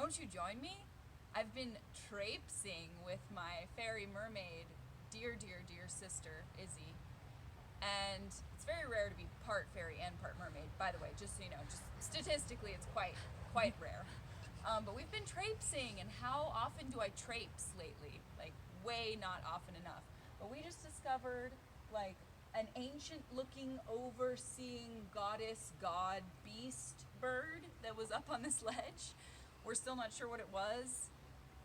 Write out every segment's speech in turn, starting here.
Won't you join me? I've been traipsing with my fairy mermaid, dear, dear, dear sister, Izzy. And it's very rare to be part fairy and part mermaid, by the way, just so you know. Just statistically, it's quite rare. But we've been traipsing, and how often do I traipse lately? Like, way not often enough. But we just discovered, like, an ancient looking, overseeing goddess, god, beast bird that was up on this ledge. We're still not sure what it was.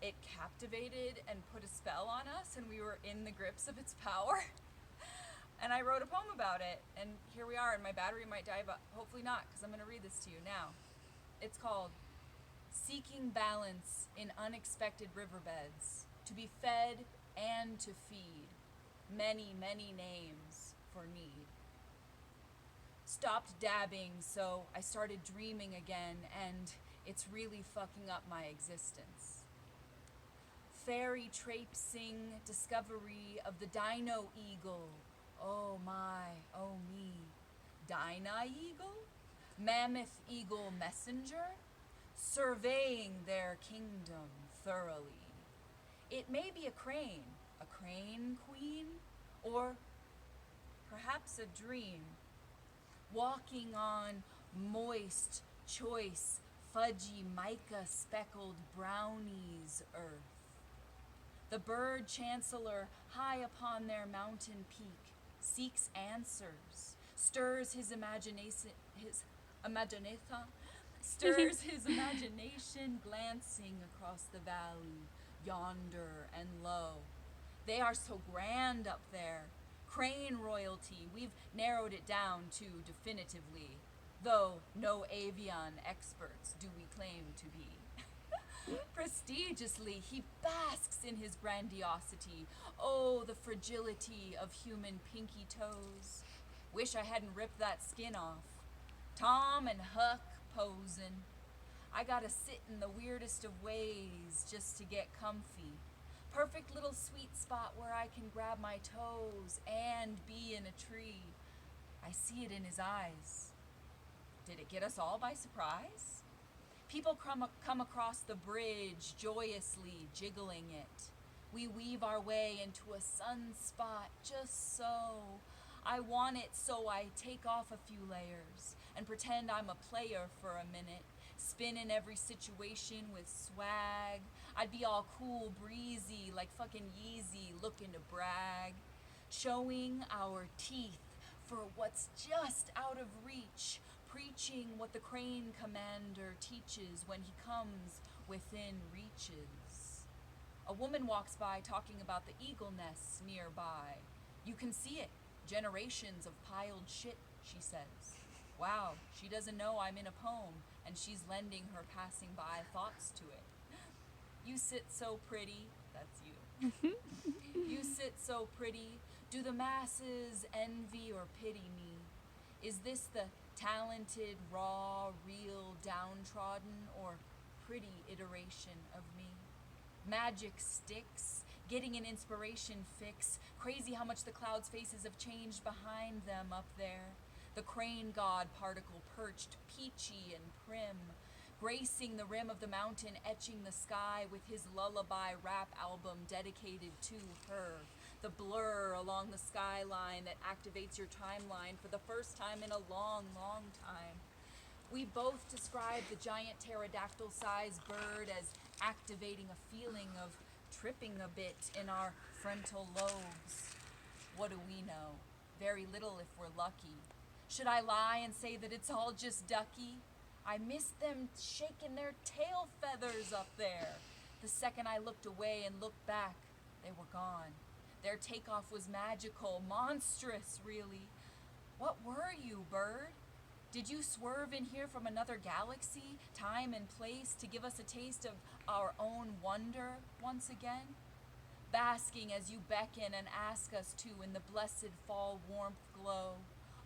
It captivated and put a spell on us, and we were in the grips of its power. And I wrote a poem about it, and here we are, and my battery might die, but hopefully not, because I'm going to read this to you now. It's called Seeking Balance in Unexpected Riverbeds, to be fed and to feed, many, many names for need. Stopped dabbing, so I started dreaming again, and it's really fucking up my existence. Fairy traipsing discovery of the dino eagle. Oh my, oh me. Dinah eagle? Mammoth eagle messenger? Surveying their kingdom thoroughly. It may be a crane queen, or perhaps a dream. Walking on moist, choice, fudgy, mica speckled brownies earth. The bird chancellor, high upon their mountain peak, seeks answers, stirs his imagination, stirs his imagination, glancing across the valley, yonder and lo. They are so grand up there. Crane royalty, we've narrowed it down to definitively, though no avian experts do we claim to be. Prestigiously, he basks in his grandiosity. Oh, the fragility of human pinky toes. Wish I hadn't ripped that skin off. Tom and Huck posing. I gotta sit in the weirdest of ways just to get comfy. Perfect little sweet spot where I can grab my toes and be in a tree. I see it in his eyes. Did it get us all by surprise? People come across the bridge, joyously jiggling it. We weave our way into a sunspot just so. I want it, so I take off a few layers and pretend I'm a player for a minute, spin in every situation with swag. I'd be all cool, breezy, like fucking Yeezy, looking to brag. Showing our teeth for what's just out of reach, preaching what the crane commander teaches when he comes within reaches. A woman walks by talking about the eagle nests nearby. You can see it, generations of piled shit, she says. Wow, she doesn't know I'm in a poem, and she's lending her passing by thoughts to it. You sit so pretty, that's you. You sit so pretty. Do the masses envy or pity me? Is this the talented, raw, real, downtrodden, or pretty iteration of me? Magic sticks, getting an inspiration fix. Crazy how much the clouds' faces have changed behind them up there. The crane god particle perched peachy and prim, gracing the rim of the mountain, etching the sky with his lullaby rap album dedicated to her. The blur along the skyline that activates your timeline for the first time in a long, long time. We both describe the giant pterodactyl-sized bird as activating a feeling of tripping a bit in our frontal lobes. What do we know? Very little if we're lucky. Should I lie and say that it's all just ducky? I missed them shaking their tail feathers up there. The second I looked away and looked back, they were gone. Their takeoff was magical, monstrous, really. What were you, bird? Did you swerve in here from another galaxy, time and place, to give us a taste of our own wonder once again? Basking as you beckon and ask us to in the blessed fall warmth glow.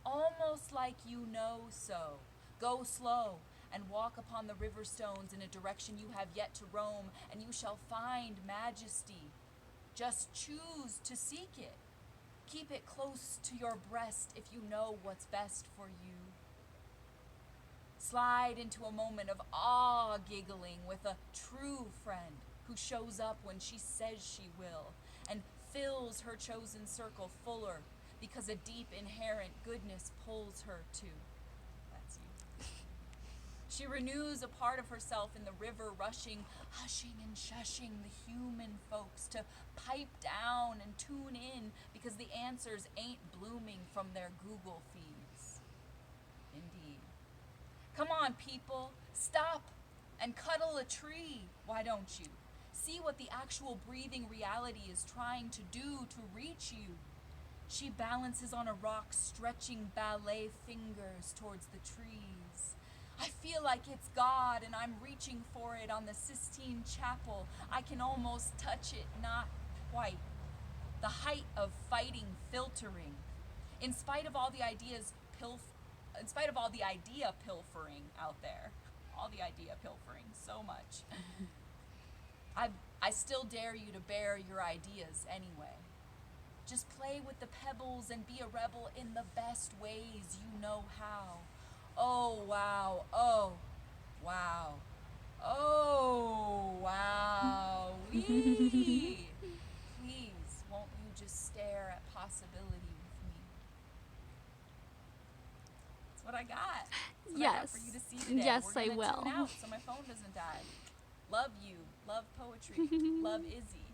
Almost like you know so. Go slow and walk upon the river stones in a direction you have yet to roam, and you shall find majesty. Just choose to seek it. Keep it close to your breast if you know what's best for you. Slide into a moment of awe giggling with a true friend who shows up when she says she will and fills her chosen circle fuller because a deep inherent goodness pulls her to. That's you. She renews a part of herself in the river rushing, hushing and shushing the human folks to pipe down and tune in because the answers ain't blooming from their Google feeds. Indeed. Come on, people, stop and cuddle a tree, why don't you? See what the actual breathing reality is trying to do to reach you. She balances on a rock, stretching ballet fingers towards the trees. I feel like it's God and I'm reaching for it on the Sistine Chapel. I can almost touch it, not quite. The height of fighting filtering. In spite of all the idea pilfering out there, all the idea pilfering, so much. I still dare you to bear your ideas anyway. Just play with the pebbles and be a rebel in the best ways you know how. Oh, wow. Oh, wow. Oh, wow. Wee. Please, won't you just stare at possibility with me? That's what I got. That's what I got for you to see today. Yes, We're I gonna will. tune out so my phone doesn't die. Love you. Love poetry. Love Izzy.